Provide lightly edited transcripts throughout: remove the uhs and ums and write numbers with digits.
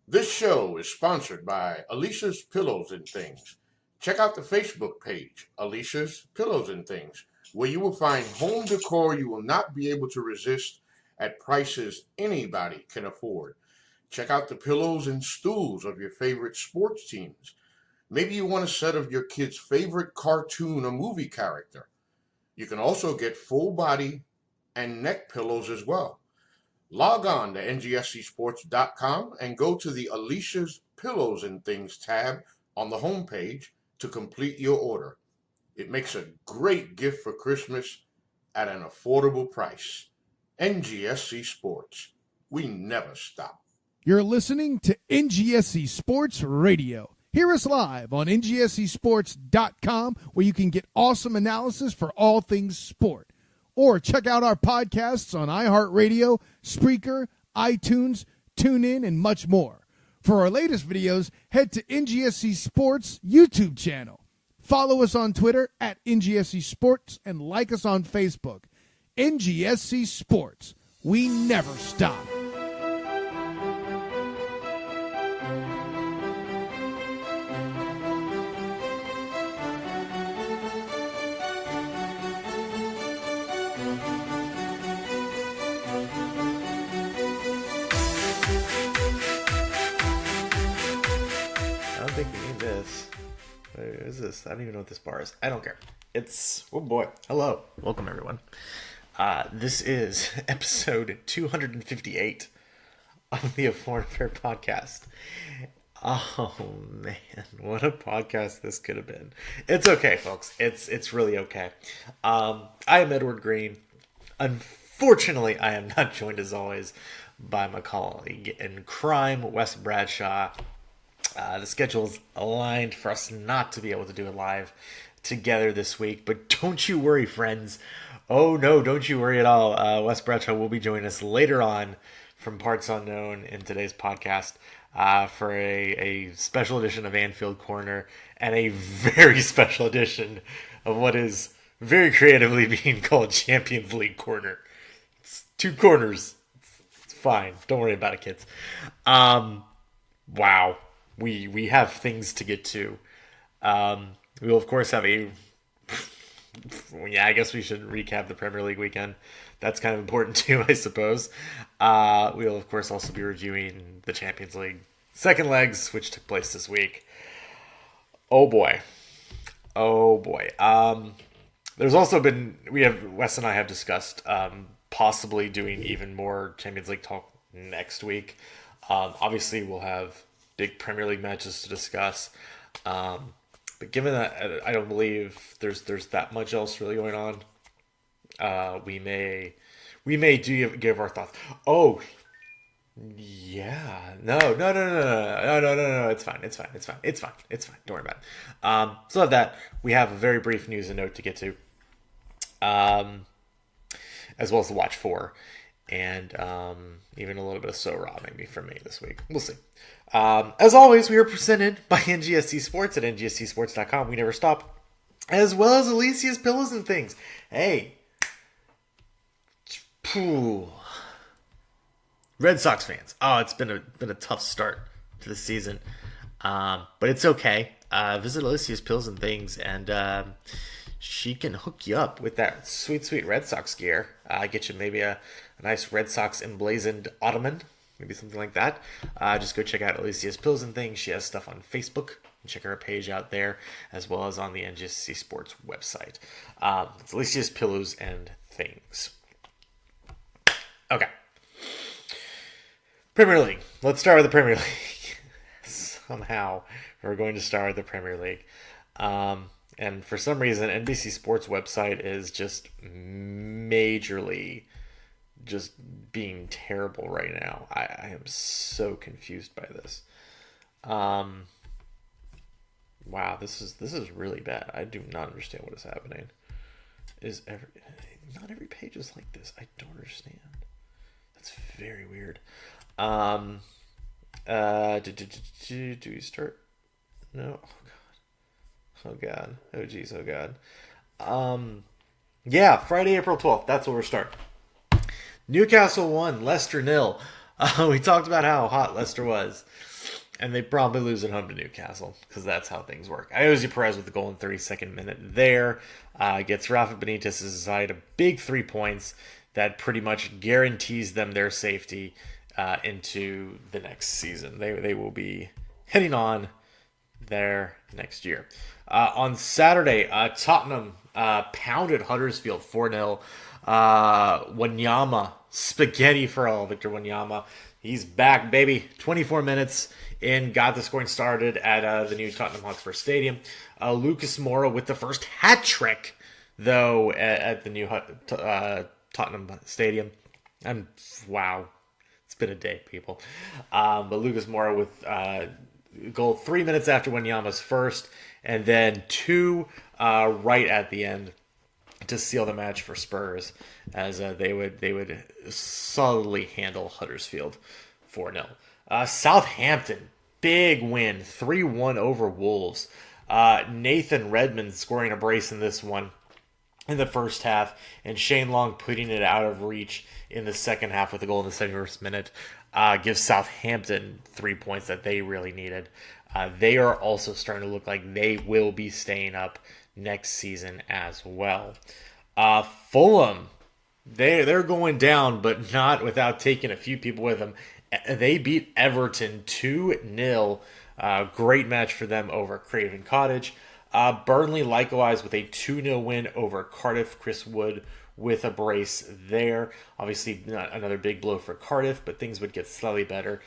This show is sponsored by Alicia's Pillows and Things. Check out the Facebook page, Alicia's Pillows and Things, where you will find home decor you will not be able to resist at prices anybody can afford. Check out the pillows and stools of your favorite sports teams. Maybe you want a set of your kid's favorite cartoon or movie character. You can also get full body and neck pillows as well. Log on to ngscsports.com and go to the Alicia's Pillows and Things tab on the homepage to complete your order. It makes a great gift for Christmas at an affordable price. NGSC Sports. We never stop. You're listening to NGSC Sports Radio. Hear us live on ngscsports.com, where you can get awesome analysis for all things sport. Or check out our podcasts on iHeartRadio, Spreaker, iTunes, TuneIn, and much more. For our latest videos, head to NGSC Sports YouTube channel. Follow us on Twitter at NGSC Sports and like us on Facebook. NGSC Sports. We never stop. What is this? I don't even know what this bar is. I don't care. It's, oh boy. Hello. Welcome, everyone. This is episode 258 of the A Foreign Affair podcast. Oh, man. What a podcast this could have been. It's okay, folks. It's really okay. I am Edward Green. Unfortunately, I am not joined, as always, by my colleague in crime, Wes Bradshaw. The schedule's aligned for us not to be able to do it live together this week, but don't you worry, friends. Oh no, don't you worry at all. Wes Bradshaw will be joining us later on from Parts Unknown in today's podcast for a special edition of Anfield Corner and a very special edition of what is very creatively being called Champions League Corner. It's two corners. It's fine. Don't worry about it, kids. Wow. We have things to get to. We will, of course, have I guess we should recap the Premier League weekend. That's kind of important too, I suppose. We will, of course, also be reviewing the Champions League second legs, which took place this week. Oh boy. There's also been, Wes and I have discussed possibly doing even more Champions League talk next week. Obviously, we'll have big Premier League matches to discuss. But given that I don't believe there's that much else really going on, we may give our thoughts. Oh, yeah. No. It's fine. Don't worry about it. So of that, we have a very brief news and note to get to, as well as the watch for. And even a little bit of so-ra maybe from me this week. We'll see. As always, we are presented by NGSC Sports at ngscsports.com. We never stop. As well as Alicia's Pillows and Things. Hey. Pooh. Red Sox fans. Oh, it's been a tough start to the season. But it's okay. Visit Alicia's Pillows and Things and she can hook you up with that sweet Red Sox gear. Get you maybe a nice Red Sox emblazoned ottoman, maybe something like that. Just go check out Alicia's Pills and Things. She has stuff on Facebook. Check her page out there, as well as on the NGSC Sports website. It's Alicia's Pillows and Things. Okay. Premier League. Let's start with the Premier League. Somehow, we're going to start with the Premier League. And for some reason, NBC Sports website is just majorly just being terrible right now. I am so confused by this. Wow, this is really bad. I do not understand what is happening. Not every page is like this. I don't understand. That's very weird. Do we start? No. Oh god. Oh jeez. Oh god. Yeah, Friday, April 12th. That's where we're starting. Newcastle 1, Leicester 0. We talked about how hot Leicester was. And they probably lose at home to Newcastle because that's how things work. Ayoze Perez with the goal in the 32nd minute there gets Rafa Benitez's side a big 3 points that pretty much guarantees them their safety into the next season. They will be heading on there next year. On Saturday, Tottenham pounded Huddersfield 4-0. Wanyama, spaghetti for all, Victor Wanyama. He's back, baby. 24 minutes in, got the scoring started at the new Tottenham Hotspur Stadium. Lucas Moura with the first hat trick, though, at the new Tottenham Stadium. And wow, it's been a day, people. But Lucas Moura with goal 3 minutes after Wanyama's first, and then 2 right at the end to seal the match for Spurs, as they would solidly handle Huddersfield 4-0. Southampton, big win, 3-1 over Wolves. Nathan Redmond scoring a brace in this one in the first half, and Shane Long putting it out of reach in the second half with a goal in the 71st minute gives Southampton 3 points that they really needed. They are also starting to look like they will be staying up next season as well. Fulham, they're going down, but not without taking a few people with them. They beat Everton 2-0. Great match for them over Craven Cottage. Burnley likewise with a 2-0 win over Cardiff. Chris Wood with a brace there. Obviously not another big blow for Cardiff, but things would get slightly better.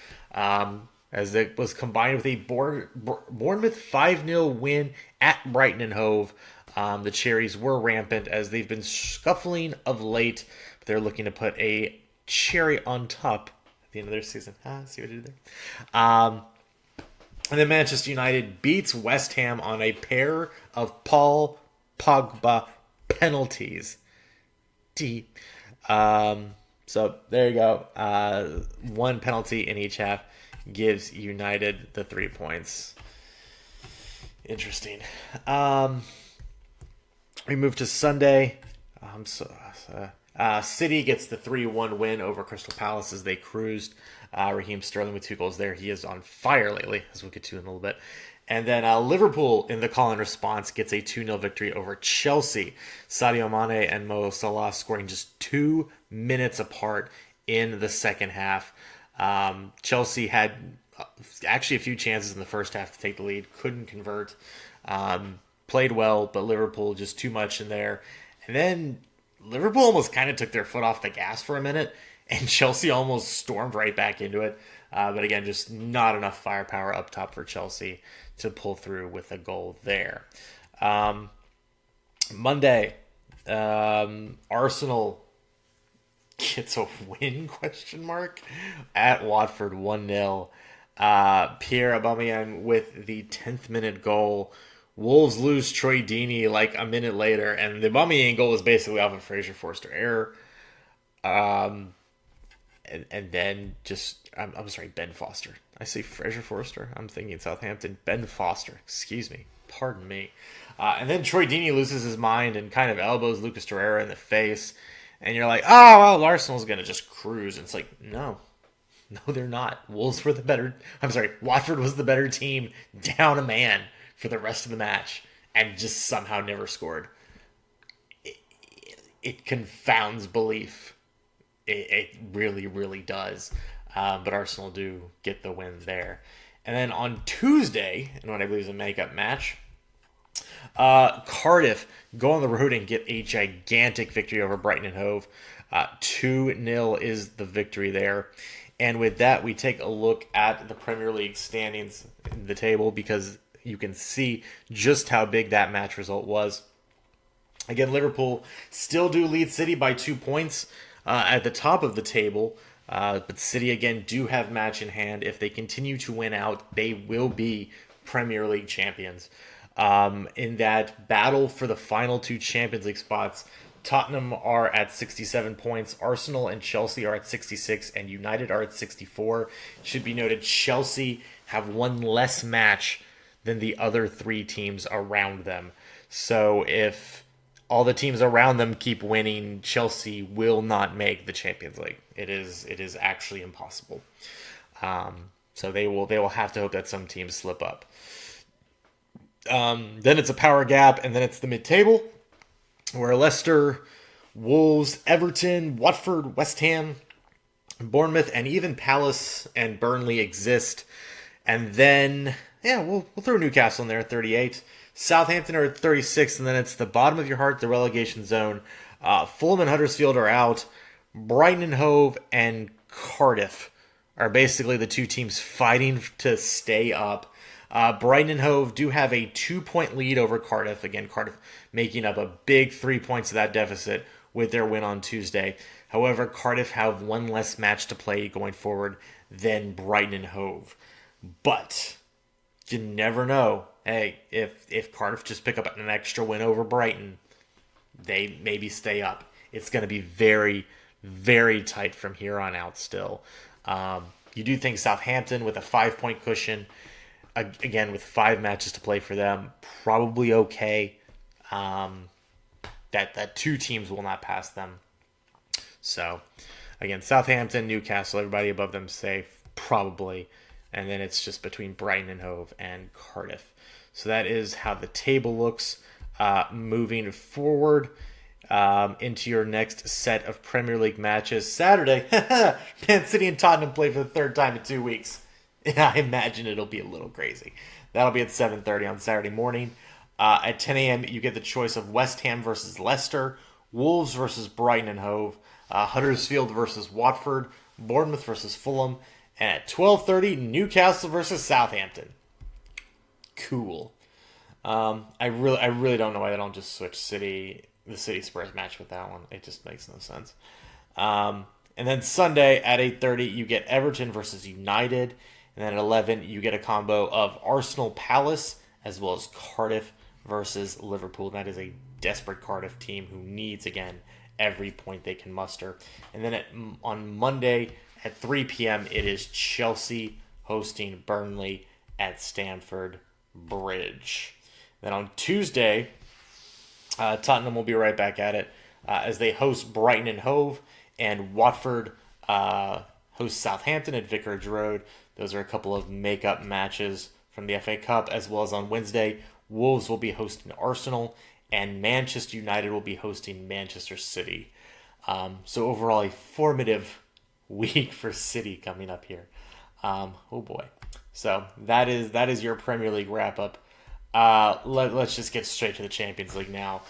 As it was combined with a Bournemouth 5-0 win at Brighton and Hove. The Cherries were rampant as they've been scuffling of late, but they're looking to put a cherry on top at the end of their season. See what I did there? And then Manchester United beats West Ham on a pair of Paul Pogba penalties. So there you go. One penalty in each half gives United the 3 points. Interesting. We move to Sunday. City gets the 3-1 win over Crystal Palace as they cruised. Raheem Sterling with 2 goals there. He is on fire lately, as we'll get to in a little bit. And then Liverpool, in the call-in response, gets a 2-0 victory over Chelsea. Sadio Mane and Mo Salah scoring just 2 minutes apart in the second half. Chelsea had actually a few chances in the first half to take the lead. Couldn't convert. Played well, but Liverpool just too much in there. And then Liverpool almost kind of took their foot off the gas for a minute, and Chelsea almost stormed right back into it. But again, just not enough firepower up top for Chelsea to pull through with a goal there. Monday, Arsenal gets a win, ? At Watford 1-0. Pierre Aubameyang with the 10th minute goal. Wolves lose Troy Deeney like a minute later, and the Aubameyang goal is basically off a Fraser Forster error. And then just, I'm sorry, Ben Foster. I say Fraser Forster. I'm thinking Southampton. Ben Foster. Excuse me. Pardon me. And then Troy Deeney loses his mind and kind of elbows Lucas Torreira in the face. And you're like, oh, well, Arsenal's going to just cruise. And it's like, no, they're not. Watford was the better team, down a man for the rest of the match, and just somehow never scored. It confounds belief. It really, really does. But Arsenal do get the win there. And then on Tuesday, in what I believe is a makeup match, Cardiff go on the road and get a gigantic victory over Brighton and Hove. 2-0 is the victory there. And with that, we take a look at the Premier League standings in the table, because you can see just how big that match result was. Again, Liverpool still do lead City by 2 points at the top of the table. But City, again, do have match in hand. If they continue to win out, they will be Premier League champions. In that battle for the final 2 Champions League spots, Tottenham are at 67 points. Arsenal and Chelsea are at 66, and United are at 64. It should be noted, Chelsea have one less match than the other 3 teams around them. So if all the teams around them keep winning, Chelsea will not make the Champions League. It is actually impossible. So they will have to hope that some teams slip up. Then it's a power gap, and then it's the mid-table, where Leicester, Wolves, Everton, Watford, West Ham, Bournemouth, and even Palace and Burnley exist. And then, we'll throw Newcastle in there at 38. Southampton are at 36, and then it's the bottom of your heart, the relegation zone. Fulham and Huddersfield are out. Brighton and Hove and Cardiff are basically the two teams fighting to stay up. Brighton and Hove do have a 2-point lead over Cardiff. Again, Cardiff making up a big 3 points of that deficit with their win on Tuesday. However, Cardiff have one less match to play going forward than Brighton and Hove. But you never know. Hey, if Cardiff just pick up an extra win over Brighton, they maybe stay up. It's going to be very, very tight from here on out still. You do think Southampton with a 5-point cushion, again with 5 matches to play for them, probably okay. That 2 teams will not pass them. So, again, Southampton, Newcastle, everybody above them safe, probably. And then it's just between Brighton and Hove and Cardiff. So that is how the table looks moving forward into your next set of Premier League matches. Saturday, Man City and Tottenham play for the 3rd time in 2 weeks. I imagine it'll be a little crazy. That'll be at 7:30 on Saturday morning. At 10 a.m., you get the choice of West Ham versus Leicester, Wolves versus Brighton and Hove, Huddersfield versus Watford, Bournemouth versus Fulham, and at 12:30, Newcastle versus Southampton. Cool. I really don't know why they don't just switch the City-Spurs match with that one. It just makes no sense. And then Sunday at 8:30, you get Everton versus United. And then at 11, you get a combo of Arsenal Palace as well as Cardiff versus Liverpool. That is a desperate Cardiff team who needs, again, every point they can muster. And then on Monday at 3 p.m., it is Chelsea hosting Burnley at Stamford Bridge. Then on Tuesday, Tottenham will be right back at it as they host Brighton and Hove, and Watford hosts Southampton at Vicarage Road. Those are a couple of make-up matches from the FA Cup, as well as on Wednesday, Wolves will be hosting Arsenal, and Manchester United will be hosting Manchester City. So overall, a formative week for City coming up here. Oh boy. So that is your Premier League wrap-up. Let's just get straight to the Champions League now.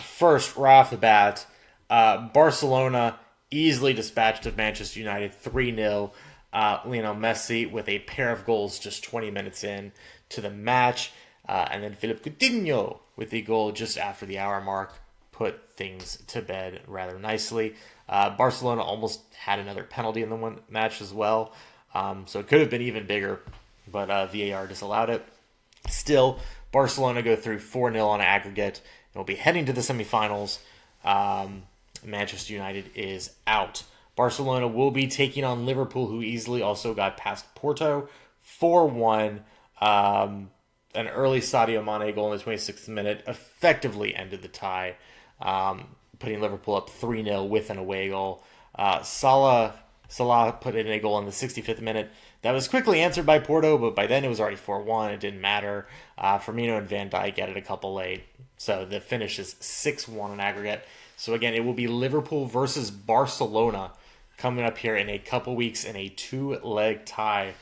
First, right off the bat, Barcelona easily dispatched of Manchester United 3-0. Lionel Messi with a pair of goals just 20 minutes in to the match. And then Philippe Coutinho with the goal just after the hour mark put things to bed rather nicely. Barcelona almost had another penalty in the one match as well. So it could have been even bigger, but VAR disallowed it. Still, Barcelona go through 4-0 on aggregate and will be heading to the semifinals. Manchester United is out. Barcelona will be taking on Liverpool, who easily also got past Porto 4-1. An early Sadio Mane goal in the 26th minute effectively ended the tie, putting Liverpool up 3-0 with an away goal. Salah put in a goal in the 65th minute. That was quickly answered by Porto, but by then it was already 4-1. It didn't matter. Firmino and Van Dijk added a couple late. So the finish is 6-1 in aggregate. So again, it will be Liverpool versus Barcelona coming up here in a couple weeks in a 2-leg tie.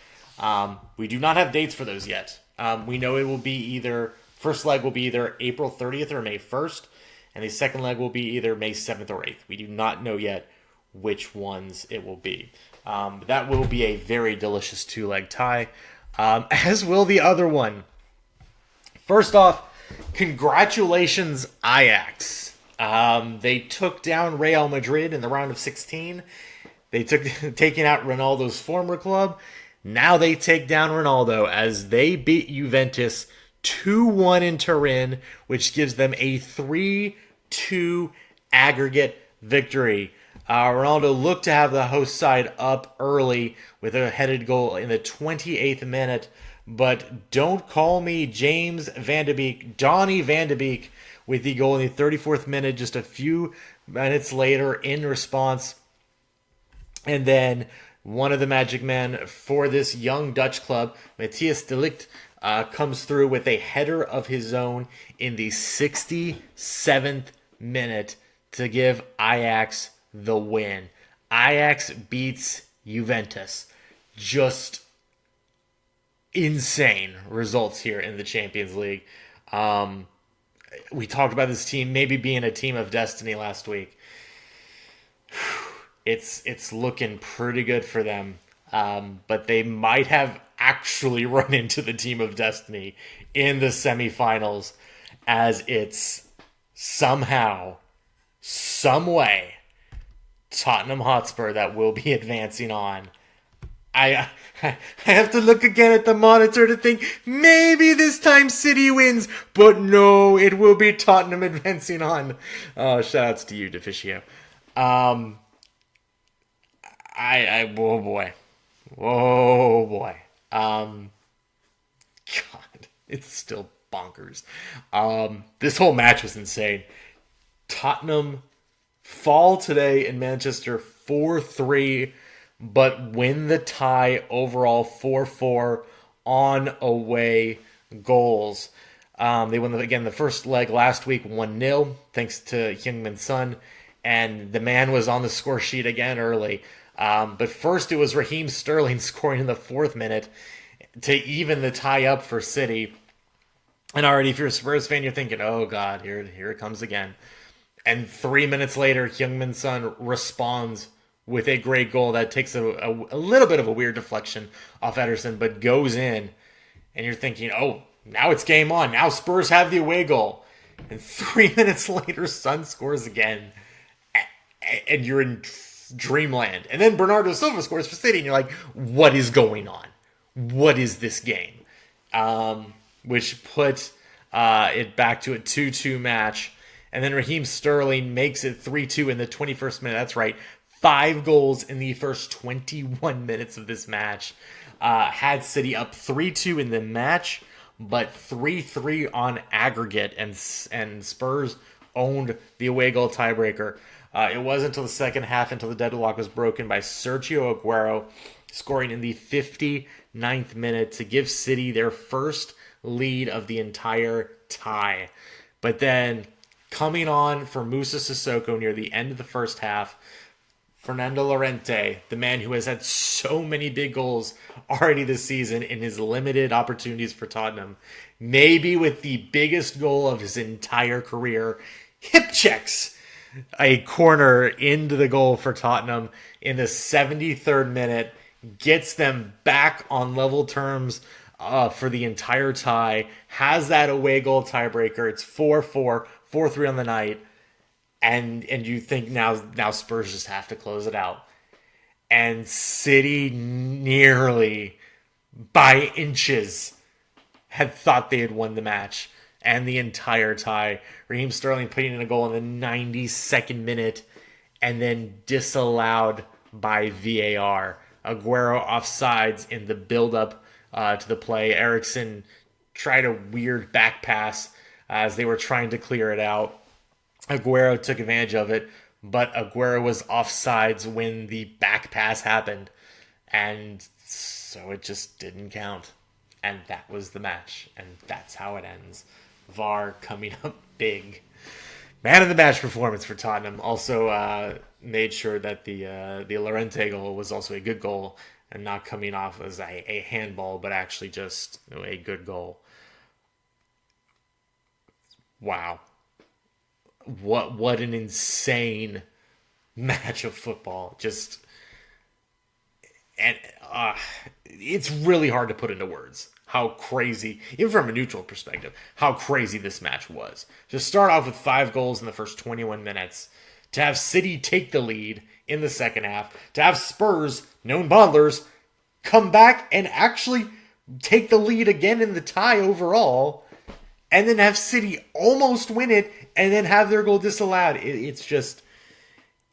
We do not have dates for those yet. We know it will be either, first leg will be either April 30th or May 1st, and the second leg will be either May 7th or 8th. We do not know yet which ones it will be. That will be a very delicious 2-leg tie, as will the other one. First off, congratulations, Ajax. They took down Real Madrid in the round of 16. They taking out Ronaldo's former club. Now they take down Ronaldo as they beat Juventus 2-1 in Turin, which gives them a 3-2 aggregate victory. Ronaldo looked to have the host side up early with a headed goal in the 28th minute, but don't call me James Van de Beek, Donny Van de Beek, with the goal in the 34th minute, just a few minutes later in response. And then one of the magic men for this young Dutch club, Matthias de Ligt, comes through with a header of his own in the 67th minute to give Ajax the win. Ajax beats Juventus. Just insane results here in the Champions League. We talked about this team maybe being a team of destiny last week. It's looking pretty good for them, but they might have actually run into the team of destiny in the semifinals, as it's somehow, some way, Tottenham Hotspur that will be advancing on. I have to look again at the monitor to think maybe this time City wins, but no, it will be Tottenham advancing on. Oh, shout outs to you, Deficio. Oh boy. God, it's still bonkers. This whole match was insane. Tottenham fall today in Manchester 4-3, but win the tie overall 4-4 on away goals. They won the first leg last week 1-0 thanks to Heung-min Son, and the man was on the score sheet again early. But first it was Raheem Sterling scoring in the 4th minute to even the tie up for City. And already, if you're a Spurs fan, you're thinking, oh God, here it comes again. And 3 minutes later, Heung-min Son responds with a great goal that takes a little bit of a weird deflection off Ederson, but goes in. And you're thinking, oh, now it's game on. Now Spurs have the away goal. And 3 minutes later, Son scores again. And you're in dreamland. And then Bernardo Silva scores for City, and you're like, what is going on? What is this game? Which put it back to a 2-2 match. And then Raheem Sterling makes it 3-2 in the 21st minute. That's right. 5 goals in the first 21 minutes of this match. Had City up 3-2 in the match, but 3-3 on aggregate. And Spurs owned the away goal tiebreaker. It wasn't until the second half until the deadlock was broken by Sergio Aguero scoring in the 59th minute to give City their first lead of the entire tie. But then coming on for Moussa Sissoko near the end of the first half, Fernando Llorente, the man who has had so many big goals already this season in his limited opportunities for Tottenham, maybe with the biggest goal of his entire career, hip checks a corner into the goal for Tottenham in the 73rd minute, gets them back on level terms for the entire tie, has that away goal tiebreaker. It's 4-4, 4-3 on the night, and you think now Spurs just have to close it out. And City nearly, by inches, had thought they had won the match and the entire tie. Raheem Sterling putting in a goal in the 92nd minute and then disallowed by VAR. Aguero offsides in the build-up to the play. Eriksen tried a weird back pass as they were trying to clear it out. Aguero took advantage of it, but Aguero was offsides when the back pass happened. And so it just didn't count. And that was the match. And that's how it ends. VAR coming up big. Man of the match performance for Tottenham. Also made sure that the Llorente goal was also a good goal and not coming off as a handball, but actually just a good goal. Wow. What an insane match of football. Just, and it's really hard to put into words how crazy, even from a neutral perspective, how crazy this match was. To start off with 5 goals in the first 21 minutes, to have City take the lead in the second half, to have Spurs, known bottlers, come back and actually take the lead again in the tie overall, and then have City almost win it, and then have their goal disallowed. It's just,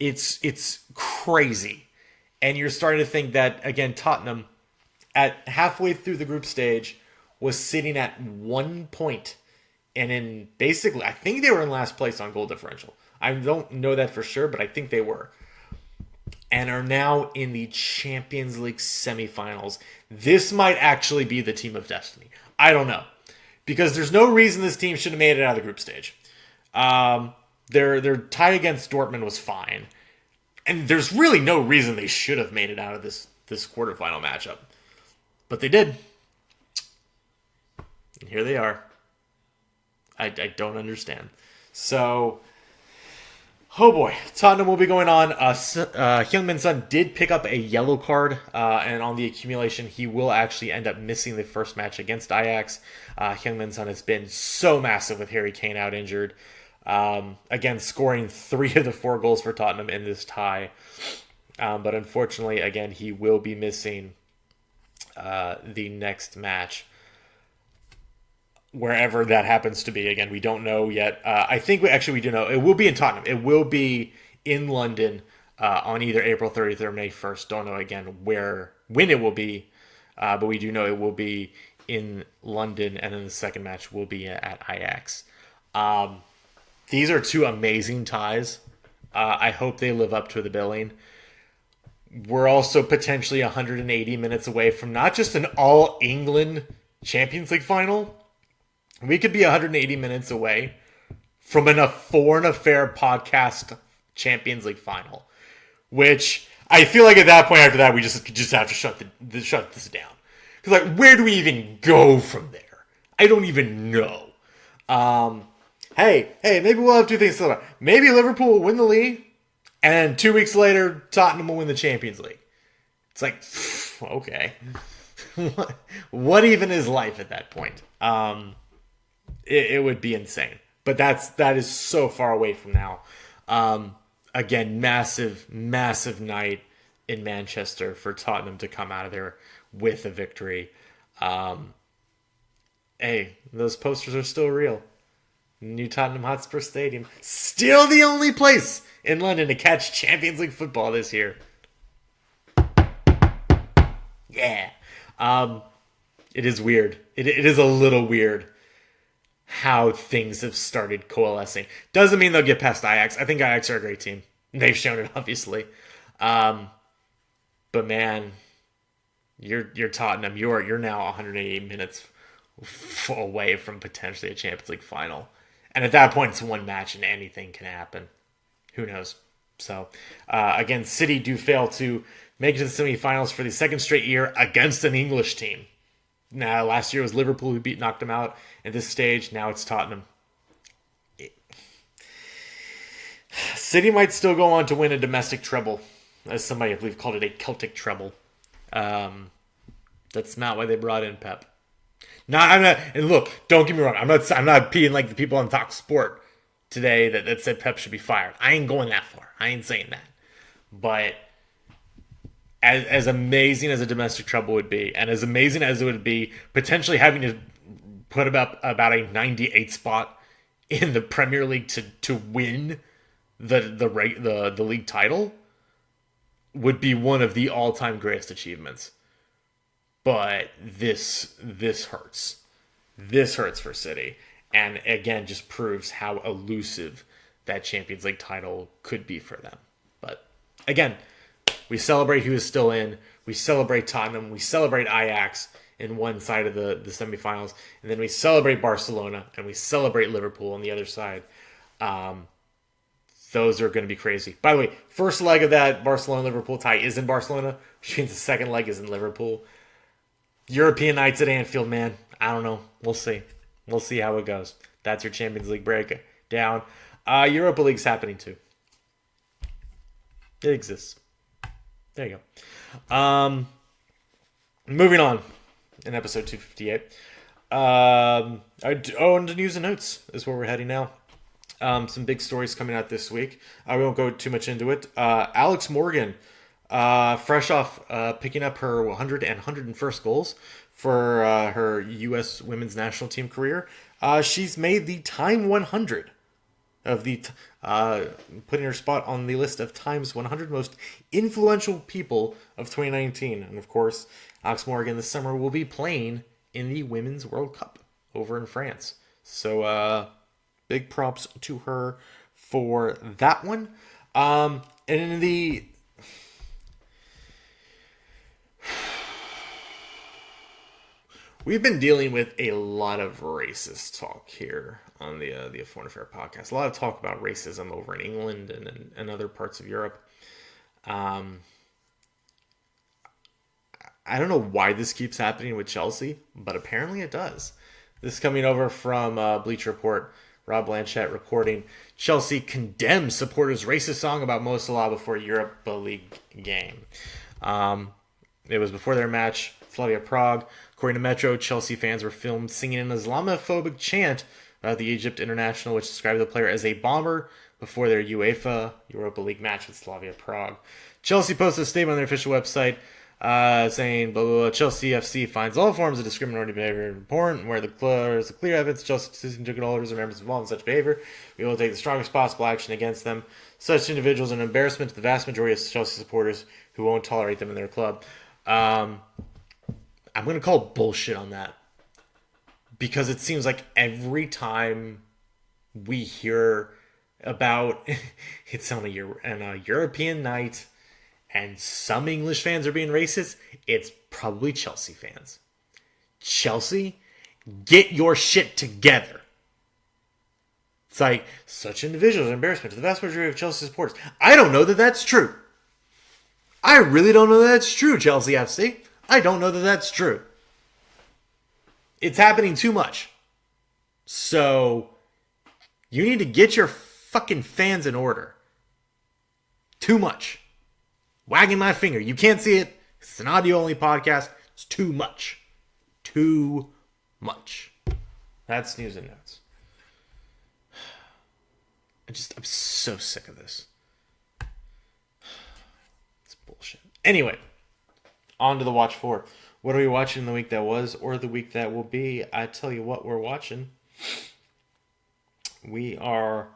it's crazy. And you're starting to think that, again, Tottenham, at halfway through the group stage, was sitting at 1 point. And in basically, I think they were in last place on goal differential. I don't know that for sure, but I think they were. and are now in the Champions League semifinals. This might actually be the team of destiny. I don't know. Because there's no reason this team should have made it out of the group stage. Their tie against Dortmund was fine. And there's really no reason they should have made it out of this quarterfinal matchup. But they did. And here they are. I don't understand. So, oh boy. Tottenham will be going on. Heung-min Son did pick up a yellow card. And on the accumulation, he will actually end up missing the first match against Ajax. Heung-min Son has been so massive with Harry Kane out injured. Again, scoring 3 of the 4 goals for Tottenham in this tie. But unfortunately, again, he will be missing the next match. Wherever that happens to be. Again, we don't know yet. I think we do know. It will be in Tottenham. It will be in London on either April 30th or May 1st. Don't know, again, when it will be. But we do know it will be in London. And then the second match will be at Ajax. These are 2 amazing ties. I hope they live up to the billing. We're also potentially 180 minutes away from not just an all-England Champions League final. We could be 180 minutes away from a Foreign Affair podcast Champions League final. Which, I feel like at that point after that, we just have to shut this down. Because, like, where do we even go from there? I don't even know. Hey, maybe we'll have 2 things to talk about. Maybe Liverpool will win the league, and 2 weeks later, Tottenham will win the Champions League. It's like, okay. What even is life at that point? It would be insane. But that is so far away from now. Again, massive night in Manchester for Tottenham to come out of there with a victory. Hey, those posters are still real. New Tottenham Hotspur Stadium. Still the only place in London to catch Champions League football this year. Yeah. It is weird. It is a little weird how things have started coalescing. Doesn't mean they'll get past Ajax. I think Ajax are a great team. They've shown it, obviously. But man, you're Tottenham. You're now 180 minutes away from potentially a Champions League final. And at that point, it's one match and anything can happen. Who knows? So, again, City do fail to make it to the semifinals for the second straight year against an English team. Now, last year it was Liverpool who knocked them out at this stage. Now it's Tottenham. City might still go on to win a domestic treble, as somebody, I believe, called it a Celtic treble. That's not why they brought in Pep. I'm not. And look, don't get me wrong. I'm not being like the people on Fox Sport today that said Pep should be fired. I ain't going that far. I ain't saying that. But as amazing as a domestic treble would be, and as amazing as it would be potentially having to put about a 98 spot in the Premier League to win the league title, would be one of the all-time greatest achievements. But this hurts. This hurts for City. And again, just proves how elusive that Champions League title could be for them. But again, we celebrate who is still in. We celebrate Tottenham. We celebrate Ajax in one side of the semifinals. And then we celebrate Barcelona. And we celebrate Liverpool on the other side. Those are going to be crazy. By the way, first leg of that Barcelona-Liverpool tie is in Barcelona, which means the second leg is in Liverpool. European nights at Anfield, man. I don't know. We'll see. We'll see how it goes. That's your Champions League breakdown. Europa League's happening too. It exists. There you go. Moving on in episode 258. Into news and notes is where we're heading now. Some big stories coming out this week. I won't go too much into it. Alex Morgan, fresh off picking up her 100 and 101st goals for her U.S. women's national team career. She's made the Time 100 of the putting her spot on the list of Time's 100 most influential people of 2019. And of course, Alex Morgan this summer will be playing in the Women's World Cup over in France. So big props to her for that one. And in the We've been dealing with a lot of racist talk here on the Foreign Affair podcast. A lot of talk about racism over in England and other parts of Europe. I don't know why this keeps happening with Chelsea, but apparently it does. This is coming over from Bleacher Report. Rob Blanchett reporting, Chelsea condemns supporters' racist song about Mo Salah before Europa League game. It was before their match, Slavia Prague. According to Metro, Chelsea fans were filmed singing an Islamophobic chant about the Egypt international, which described the player as a bomber before their UEFA Europa League match with Slavia Prague. Chelsea posted a statement on their official website saying, blah, blah, blah, Chelsea FC finds all forms of discriminatory behavior important where there's clear evidence Chelsea season ticket holders or members involved in such behavior. We will take the strongest possible action against them. Such individuals are an embarrassment to the vast majority of Chelsea supporters who won't tolerate them in their club. I'm going to call bullshit on that because it seems like every time we hear about it's on a European night and some English fans are being racist, it's probably Chelsea fans. Chelsea, get your shit together. It's like, such individuals are an embarrassment to the vast majority of Chelsea supporters. I don't know that that's true. I really don't know that that's true, Chelsea FC. I don't know that that's true. It's happening too much. So, you need to get your fucking fans in order. Too much. Wagging my finger. You can't see it. It's an audio-only podcast. It's too much. Too much. That's news and notes. I'm so sick of this. It's bullshit. Anyway, on to the Watch 4. What are we watching in the week that was or the week that will be? I tell you what we're watching. We are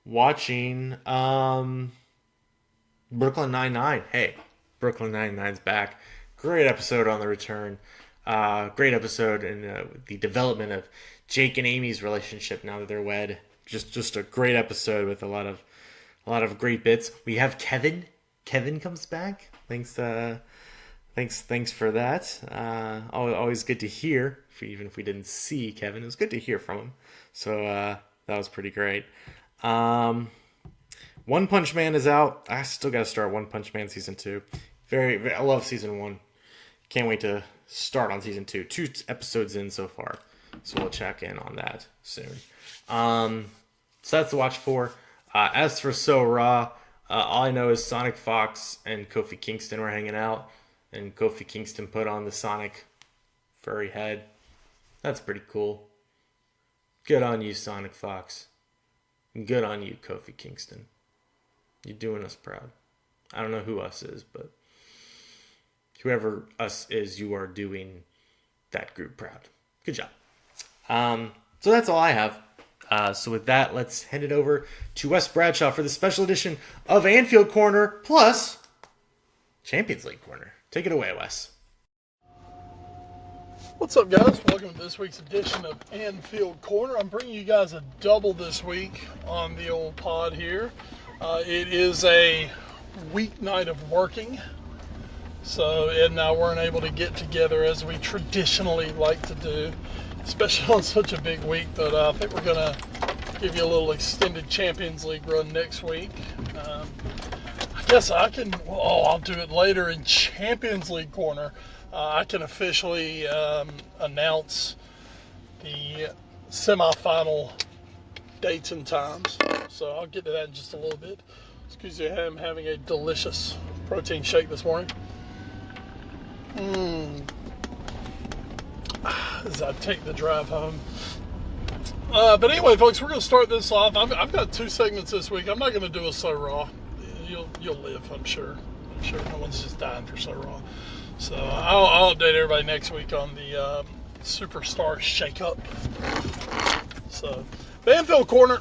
watching Brooklyn Nine-Nine. Hey, Brooklyn Nine-Nine's back. Great episode on the return. Great episode in the development of Jake and Amy's relationship now that they're wed. Just a great episode with a lot of great bits. We have Kevin. Kevin comes back. Thanks for that. Always good to hear. Even if we didn't see Kevin, it was good to hear from him. So that was pretty great. One Punch Man is out. I still got to start One Punch Man season 2. I love season 1. Can't wait to start on season 2. 2 episodes in so far, so we'll check in on that soon. So that's the Watch 4. As for So Raw, all I know is Sonic Fox and Kofi Kingston were hanging out, and Kofi Kingston put on the Sonic furry head. That's pretty cool. Good on you, Sonic Fox. And good on you, Kofi Kingston. You're doing us proud. I don't know who us is, but whoever us is, you are doing that group proud. Good job. So that's all I have. So with that, let's hand it over to Wes Bradshaw for the special edition of Anfield Corner plus Champions League Corner. Take it away, Wes. What's up, guys? Welcome to this week's edition of Anfield Corner. I'm bringing you guys a double this week on the old pod here. It is a weeknight of working, so Ed and I weren't able to get together as we traditionally like to do, especially on such a big week. But I think we're going to give you a little extended Champions League run next week. I guess I can, I'll do it later in Champions League Corner. I can officially announce the semifinal dates and times. So I'll get to that in just a little bit. Excuse me, I'm having a delicious protein shake this morning. As I take the drive home. But anyway, folks, we're going to start this off. I've got 2 segments this week. I'm not going to do a So Raw. You'll live, I'm sure. No one's just dying for So Raw. So I'll update everybody next week on the Superstar Shake-Up. So, the Anfield Corner.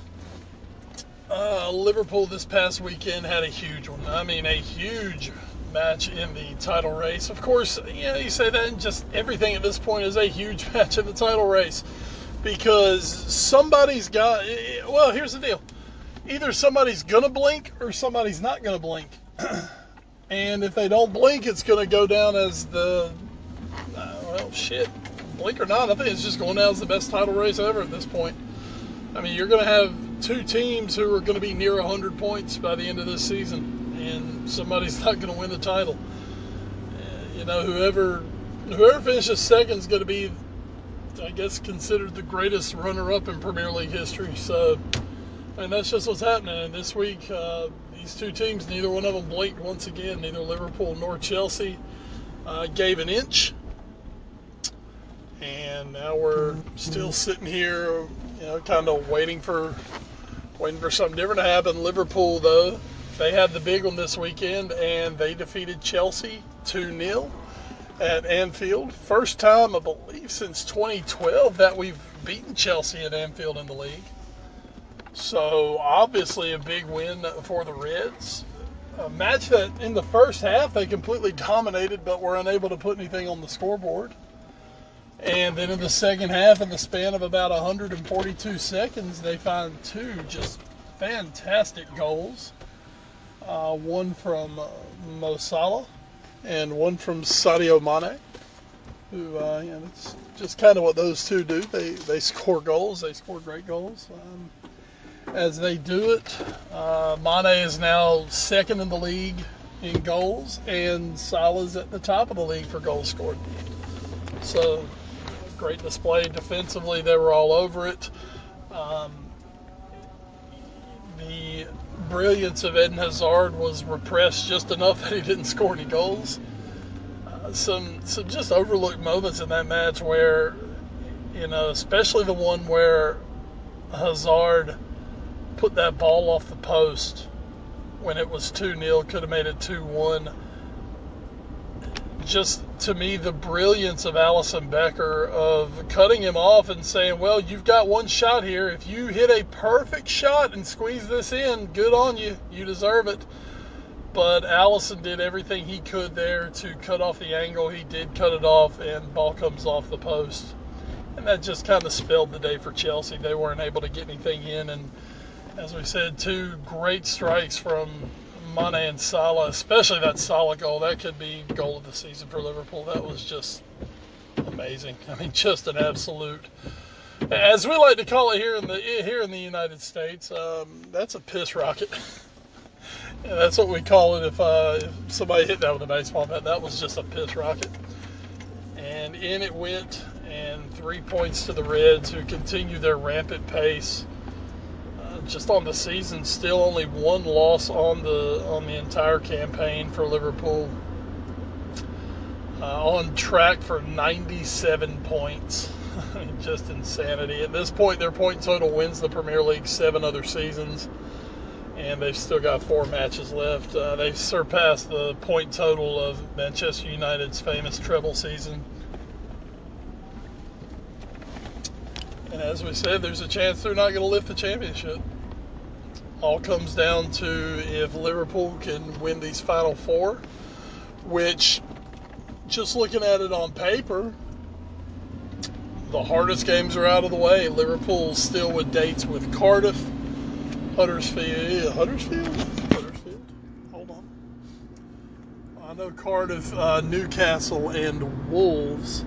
Liverpool this past weekend had a huge one. I mean, a huge match in the title race. Of course, you say that, and just everything at this point is a huge match in the title race. Because somebody's got... Well, here's the deal. Either somebody's going to blink or somebody's not going to blink. And if they don't blink, it's going to go down as the, blink or not, I think it's just going down as the best title race ever at this point. I mean, you're going to have two teams who are going to be near 100 points by the end of this season, and somebody's not going to win the title. Whoever finishes second is going to be, I guess, considered the greatest runner-up in Premier League history. So, and that's just what's happening. And this week, these two teams, neither one of them blinked once again. Neither Liverpool nor Chelsea gave an inch. And now we're still sitting here, kind of waiting for something different to happen. Liverpool, though, they had the big one this weekend, and they defeated Chelsea 2-0 at Anfield. First time, I believe, since 2012 that we've beaten Chelsea at Anfield in the league. So, obviously a big win for the Reds. A match that in the first half they completely dominated, but were unable to put anything on the scoreboard. And then in the second half, in the span of about 142 seconds, they find two just fantastic goals. One from Mo Salah and one from Sadio Mane, who, it's just kind of what those two do. They score goals. They score great goals. As they do it, Mane is now second in the league in goals, and Salah's at the top of the league for goals scored. So, great display defensively. They were all over it. The brilliance of Eden Hazard was repressed just enough that he didn't score any goals. Some just overlooked moments in that match where, especially the one where Hazard put that ball off the post when it was 2-0, could have made it 2-1. Just, to me, the brilliance of Alisson Becker of cutting him off and saying, well, you've got one shot here. If you hit a perfect shot and squeeze this in, good on you. You deserve it. But Alisson did everything he could there to cut off the angle. He did cut it off, and ball comes off the post. And that just kind of spelled the day for Chelsea. They weren't able to get anything in. And as we said, two great strikes from Mane and Salah, especially that Salah goal. That could be goal of the season for Liverpool. That was just amazing. I mean, just an absolute, as we like to call it here in the United States, that's a piss rocket. And that's what we call it if somebody hit that with a baseball bat. That was just a piss rocket. And in it went, and 3 points to the Reds, who continue their rampant pace. Just on the season, still only one loss on the entire campaign for Liverpool. On track for 97 points. Just insanity. At this point, their point total wins the Premier League 7 other seasons, and they've still got 4 matches left. They've surpassed the point total of Manchester United's famous treble season. And as we said, there's a chance they're not going to lift the championship. All comes down to if Liverpool can win these final 4, which, just looking at it on paper, the hardest games are out of the way. Liverpool still with dates with Cardiff, Huddersfield. Hold on. I know Cardiff, Newcastle, and Wolves,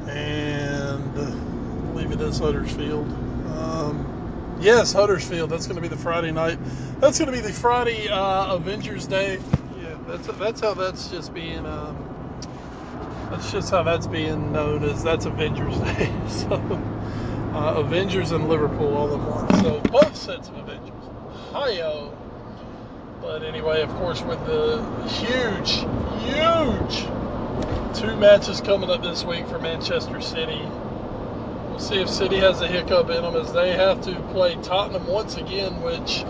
and I believe it is Huddersfield. Yes, Huddersfield. That's going to be the Friday night. That's going to be the Friday Avengers Day. Yeah, that's how that's just being. That's just how that's being known as. That's Avengers Day. So Avengers and Liverpool all in one. So both sets of Avengers. Hi-yo. But anyway, of course, with the huge 2 matches coming up this week for Manchester City. We'll see if City has a hiccup in them, as they have to play Tottenham once again, which,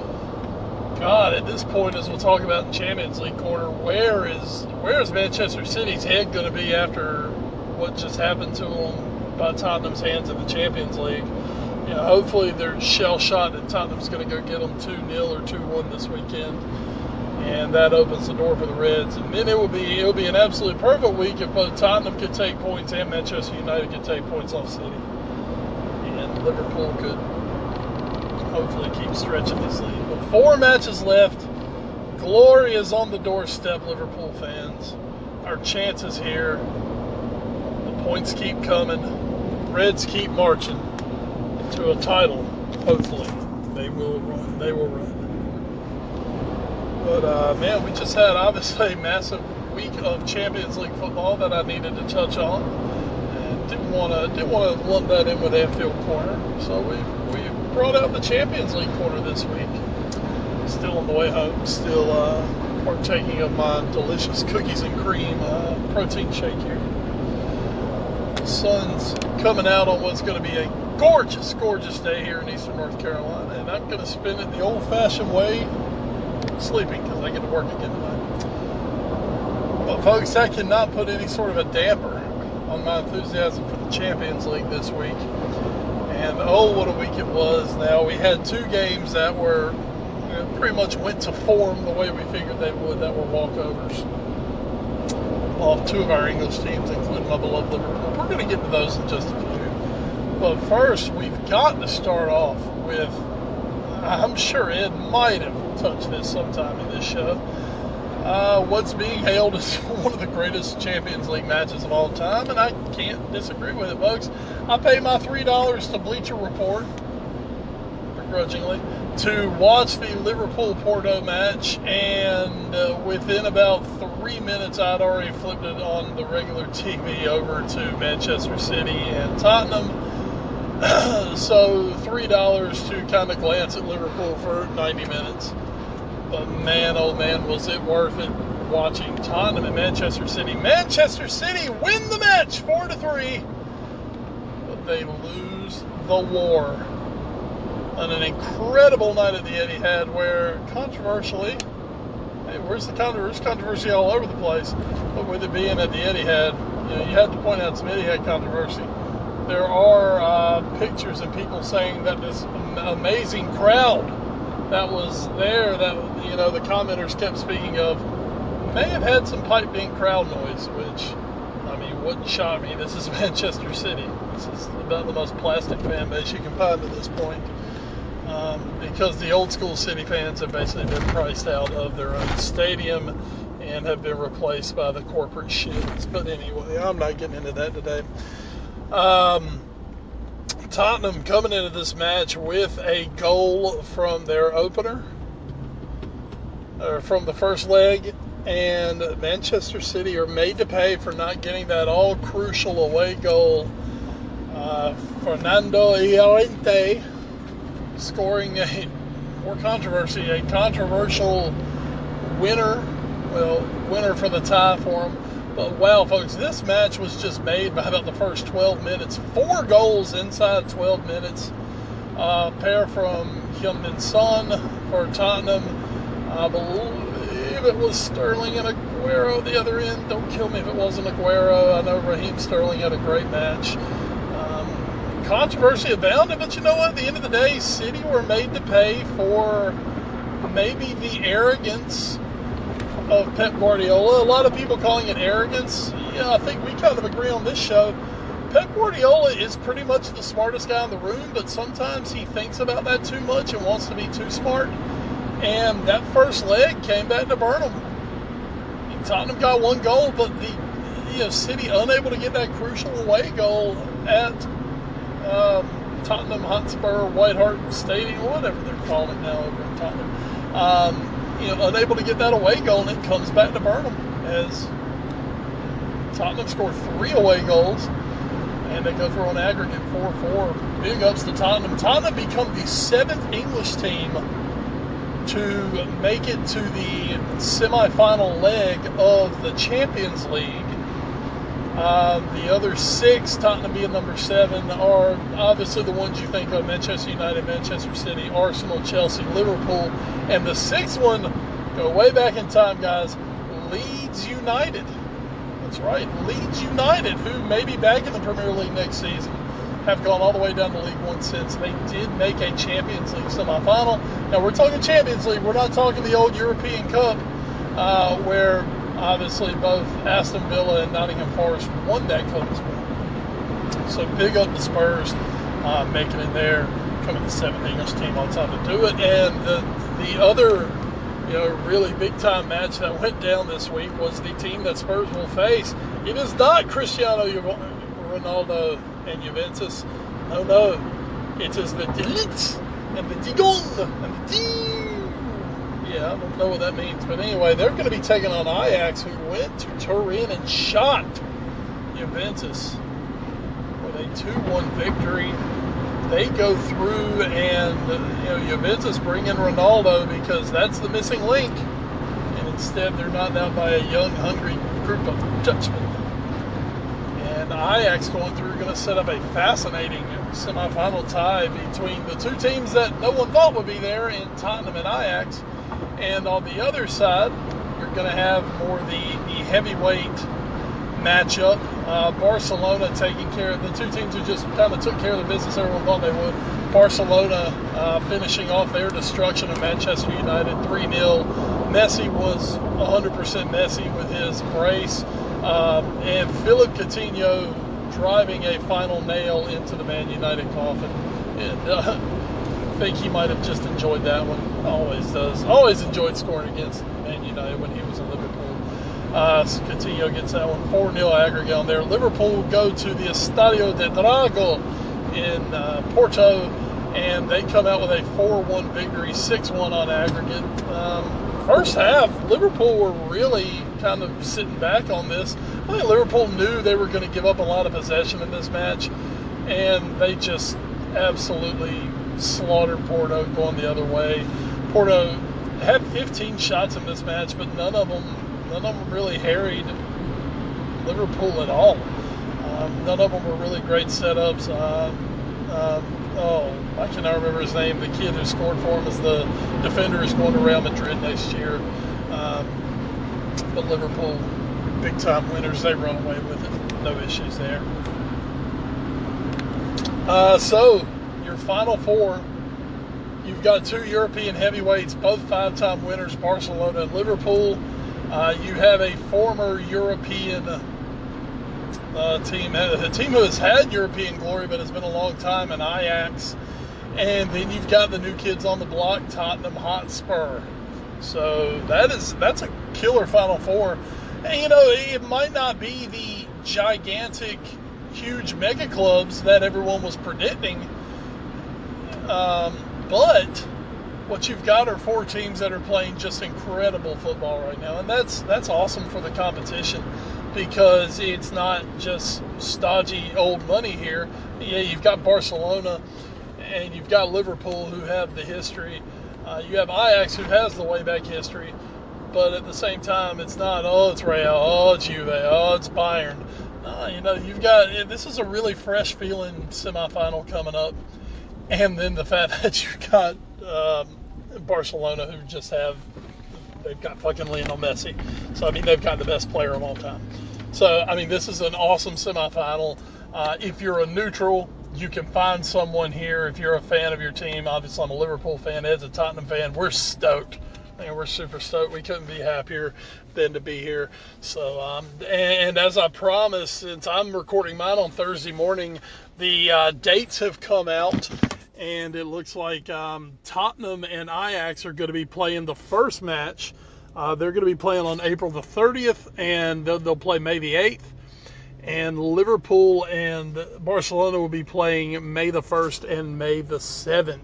God, at this point, as we'll talk about in Champions League Corner, where is Manchester City's head going to be after what just happened to them by Tottenham's hands in the Champions League? Hopefully they're shell-shot and Tottenham's going to go get them 2-0 or 2-1 this weekend, and that opens the door for the Reds. And then it'll be an absolutely perfect week if both Tottenham could take points and Manchester United could take points off City. And Liverpool could hopefully keep stretching this lead. But 4 matches left. Glory is on the doorstep, Liverpool fans. Our chance is here. The Points keep coming. Reds keep marching to a title. Hopefully, they will run. They will run. But man, we just had obviously a massive week of Champions League football that I needed to touch on, and didn't want to lump that in with Anfield Corner. So we brought out the Champions League corner this week. Still on the way home. Still partaking of my delicious cookies and cream protein shake here. The sun's coming out on what's going to be a gorgeous, gorgeous day here in Eastern North Carolina, and I'm going to spend it the old-fashioned way, sleeping, because I get to work again tonight. But folks, that cannot put any sort of a damper on my enthusiasm for the Champions League this week. And oh, what a week it was. Now, we had two games that were pretty much went to form the way we figured they would, that were walkovers off two of our English teams, including my beloved Liverpool. We're going to get to those in just a few. But first, we've got to start off with, I'm sure Ed might have touched this sometime in this show, what's being hailed as one of the greatest Champions League matches of all time, and I can't disagree with it, folks. I pay my $3 to Bleacher Report, begrudgingly, to watch the Liverpool-Porto match, and within about 3 minutes, I'd already flipped it on the regular TV over to Manchester City and Tottenham. So $3 to kind of glance at Liverpool for 90 minutes. But man, oh man, was it worth it watching Tottenham and Manchester City. Manchester City win the match 4-3, but they lose the war on an incredible night at the Etihad, where controversially, hey, where's the controversy? Controversy all over the place, but with it being at the Etihad, you had to point out some Etihad controversy. There are pictures of people saying that this amazing crowd that was there, that the commenters kept speaking of, may have had some piped-in crowd noise, which, I mean, wouldn't shock me. This is Manchester City. This is about the most plastic fan base you can find at this point. Because the old school City fans have basically been priced out of their own stadium and have been replaced by the corporate shits. But anyway, I'm not getting into that today. Tottenham coming into this match with a goal from their opener, or from the first leg, and Manchester City are made to pay for not getting that all crucial away goal. Fernando Llorente scoring a controversial winner for the tie for him. But wow, folks, this match was just made by about the first 12 minutes. 4 goals inside 12 minutes. Pair from Heung-min Son for Tottenham. I believe it was Sterling and Aguero at the other end. Don't kill me if it wasn't Aguero. I know Raheem Sterling had a great match. Controversy abounded, but you know what? At the end of the day, City were made to pay for maybe the arrogance of Pep Guardiola. A lot of people calling it arrogance. Yeah, I think we kind of agree on this show. Pep Guardiola is pretty much the smartest guy in the room, but sometimes he thinks about that too much and wants to be too smart. And that first leg came back to burn him. Tottenham got 1 goal, but the City unable to get that crucial away goal at Tottenham Hotspur White Hart Stadium, whatever they're calling it now over in Tottenham. Unable to get that away goal, and it comes back to burn them as Tottenham scored 3 away goals, and they go for an aggregate 4-4. Big ups to Tottenham. Tottenham become the 7th English team to make it to the semi-final leg of the Champions League. The other 6, Tottenham being number 7, are obviously the ones you think of: Manchester United, Manchester City, Arsenal, Chelsea, Liverpool. And the 6th one, go way back in time, guys, Leeds United. That's right, Leeds United, who may be back in the Premier League next season, have gone all the way down to League One since. They did make a Champions League semi-final. Now, we're talking Champions League. We're not talking the old European Cup, where obviously both Aston Villa and Nottingham Forest won that cup as well. So big up the Spurs making it there, coming the 7th English team on time to do it. And the other really big-time match that went down this week was the team that Spurs will face. It is not Cristiano Ronaldo and Juventus. No. It is the delete and the digon and the D. Yeah, I don't know what that means. But anyway, they're going to be taking on Ajax, who went to Turin and shot Juventus with a 2-1 victory. They go through and, Juventus bring in Ronaldo because that's the missing link. And instead, they're knocked out by a young, hungry group of Dutchmen. And Ajax going through going to set up a fascinating semifinal tie between the two teams that no one thought would be there in Tottenham and Ajax. And on the other side, you're going to have more the heavyweight matchup. Barcelona taking care of the two teams who just kind of took care of the business everyone thought they would. Barcelona finishing off their destruction of Manchester United 3-0. Messi was 100% Messi with his brace. And Philip Coutinho driving a final nail into the Man United coffin. And I think he might have just enjoyed that one. Always does. Always enjoyed scoring against Man United when he was in Liverpool. So Coutinho gets that one. 4-0 aggregate on there. Liverpool go to the Estadio de Dragão in Porto, and they come out with a 4-1 victory, 6-1 on aggregate. First half, Liverpool were really kind of sitting back on this. I think Liverpool knew they were going to give up a lot of possession in this match, and they just absolutely slaughtered Porto going the other way. Porto had 15 shots in this match, but none of them really harried Liverpool at all. None of them were really great setups. I cannot remember his name. The kid who scored for him is the defender who's going to Real Madrid next year. But Liverpool, big time winners. They run away with it. No issues there. So your final four, you've got two European heavyweights, both 5-time winners, Barcelona and Liverpool. You have a former European team, a team who has had European glory, but it's been a long time, in Ajax. And then you've got the new kids on the block, Tottenham Hotspur. So that's a killer Final Four. And, it might not be the gigantic, huge mega clubs that everyone was predicting, but what you've got are four teams that are playing just incredible football right now, and that's awesome for the competition, because it's not just stodgy old money here. Yeah, you've got Barcelona and you've got Liverpool, who have the history. You have Ajax, who has the way back history, but at the same time, it's not, it's Real, it's Juve, it's Bayern. No, you've got, this is a really fresh feeling semifinal coming up. And then the fact that you've got Barcelona, who just they've got fucking Lionel Messi. So, they've got the best player of all time. So, this is an awesome semifinal. If you're a neutral, you can find someone here. If you're a fan of your team, obviously I'm a Liverpool fan, Ed's a Tottenham fan, we're stoked. We're super stoked. We couldn't be happier than to be here. So, and as I promised, since I'm recording mine on Thursday morning, the dates have come out, and it looks like Tottenham and Ajax are going to be playing the first match. They're going to be playing on April the 30th, and they'll play May the 8th. And Liverpool and Barcelona will be playing May the 1st and May the 7th.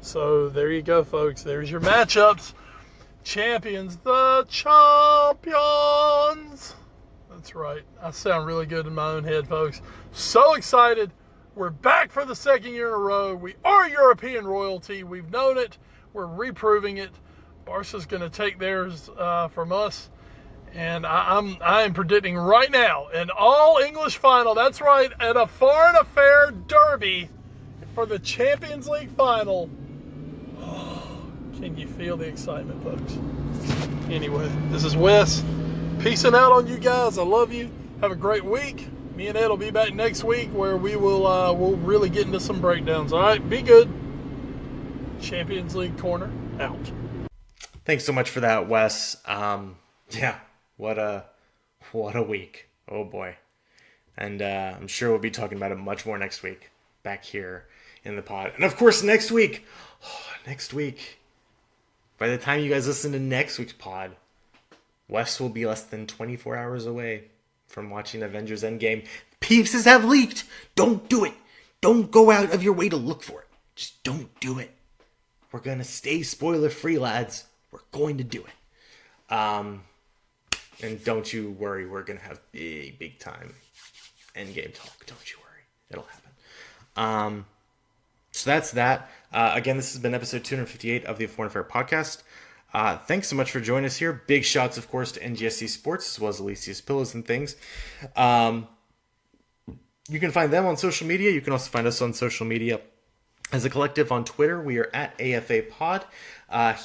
So there you go, folks. There's your matchups. Champions, the champions. That's right. I sound really good in my own head, folks. So excited. We're back for the second year in a row. We are European royalty. We've known it. We're reproving it. Barca's going to take theirs from us. And I am predicting right now an all-English final. That's right, at a foreign affair derby for the Champions League final. Can you feel the excitement, folks? Anyway, this is Wes. Peacing out on you guys. I love you. Have a great week. Me and Ed will be back next week, where we will we'll really get into some breakdowns. All right, be good. Champions League Corner out. Thanks so much for that, Wes. Yeah, what a week. Oh boy. And I'm sure we'll be talking about it much more next week back here in the pod. And of course, next week, by the time you guys listen to next week's pod, Wes will be less than 24 hours away from watching Avengers Endgame. Pieces have leaked. Don't do it. Don't go out of your way to look for it. Just don't do it. We're going to stay spoiler free, lads. We're going to do it. And don't you worry, we're going to have big time Endgame talk. Don't you worry. It'll happen. So that's that. Again, this has been episode 258 of the Foreign Affair podcast. Thanks so much for joining us here. Big shouts, of course, to NGSC Sports, as well as Alicia's Pillows and Things. You can find them on social media. You can also find us on social media as a collective on Twitter. We are at AFA Pod.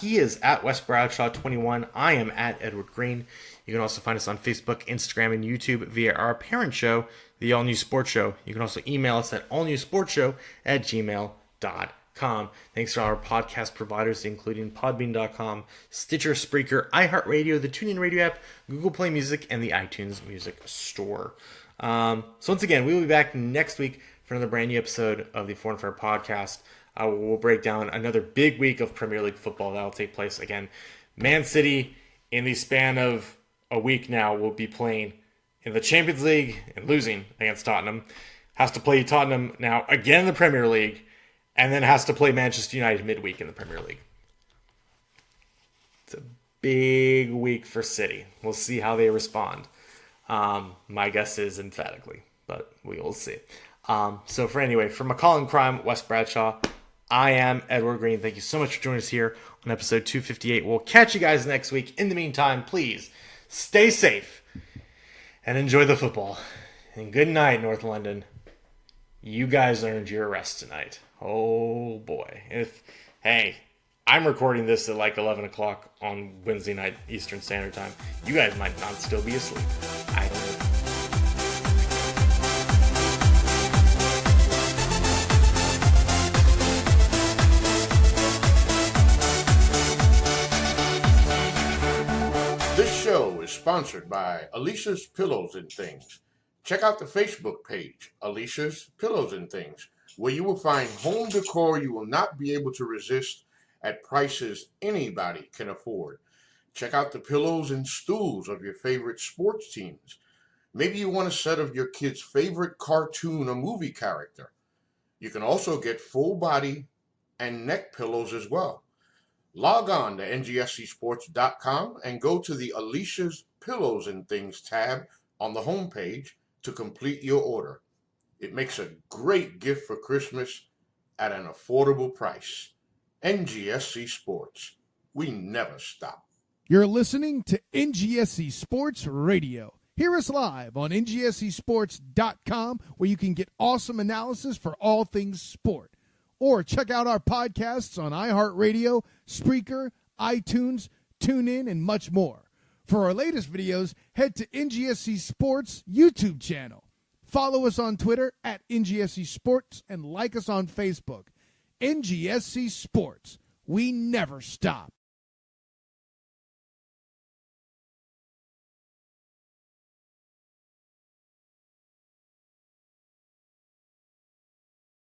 He is at Wes Bradshaw 21. I am at Edward Green. You can also find us on Facebook, Instagram, and YouTube via our parent show, The All New Sports Show. You can also email us at allnewsportshow@gmail.com. Thanks to our podcast providers, including Podbean.com, Stitcher, Spreaker, iHeartRadio, the TuneIn Radio app, Google Play Music, and the iTunes Music Store. So once again, we will be back next week for another brand new episode of the Foreign Affair podcast. We'll break down another big week of Premier League football that will take place again. Man City, in the span of a week now, will be playing in the Champions League and losing against Tottenham. Has to play Tottenham now again in the Premier League, and then has to play Manchester United midweek in the Premier League. It's a big week for City. We'll see how they respond. My guess is emphatically, but we will see. So for McCall and Crime, Wes Bradshaw, I am Edward Green. Thank you so much for joining us here on episode 258. We'll catch you guys next week. In the meantime, please stay safe and enjoy the football. And good night, North London. You guys earned your rest tonight. Oh boy. Hey, I'm recording this at like 11 o'clock on Wednesday night Eastern Standard Time. You guys might not still be asleep. I don't know. This show is sponsored by Alicia's Pillows and Things. Check out the Facebook page, Alicia's Pillows and Things, where you will find home decor you will not be able to resist at prices anybody can afford. Check out the pillows and stools of your favorite sports teams. Maybe you want a set of your kid's favorite cartoon or movie character. You can also get full body and neck pillows as well. Log on to ngscsports.com and go to the Alicia's Pillows and Things tab on the homepage to complete your order. It makes a great gift for Christmas at an affordable price. NGSC Sports. We never stop. You're listening to NGSC Sports Radio. Hear us live on NGSCsports.com, where you can get awesome analysis for all things sport. Or check out our podcasts on iHeartRadio, Spreaker, iTunes, TuneIn, and much more. For our latest videos, head to NGSC Sports YouTube channel. Follow us on Twitter at NGSC Sports and like us on Facebook. NGSC Sports. We never stop.